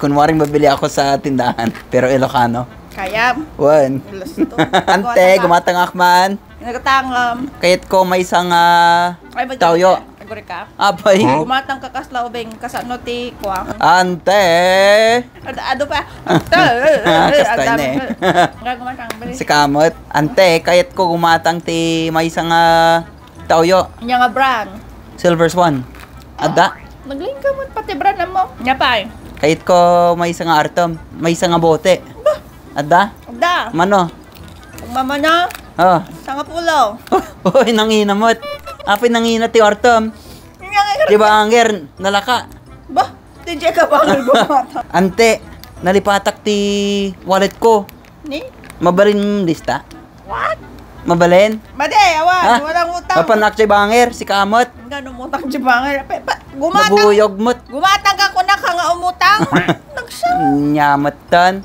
Kunwaring mabili ako sa tindahan, pero Ilocano. Kaya, Wan. lusto. Ante, gumatang akman. Nagtangam. Kayat ko may isang Ay, ba tawyo. Aguri ka. Apay. Gumatang ka kasla ubeng kasano ti kuwang. Ante. Ado pa. Kastay na eh. Nga gumatang. Si Kamot. Ante, kayat ko gumatang ti may isang tawyo. Nya nga brand. Silver Swan. Ada. Nagling ka mo pati brand mo. Nya pa. Kayat ko may isang artom. May isang bote. Ada. Da. Mano. Kung mama na. Oh. Sanga pulo. Uy, nanginamot. Apay nangina ti artom. Nya nga. Di ba anger? Nalaka. Bah. DJ ka ba ang gumatang? Ante, nalipatak ti wallet ko. Ni? Mabalin lista? What? Mabalin? Made, awan. Walang utang. Papanak si banger, si Kamot. Gano'ng utang si Banger. Gumatang. Nabuyog mo't. Gumatang ka kuna ka nga umutang. Nagsya. Nyamot tan.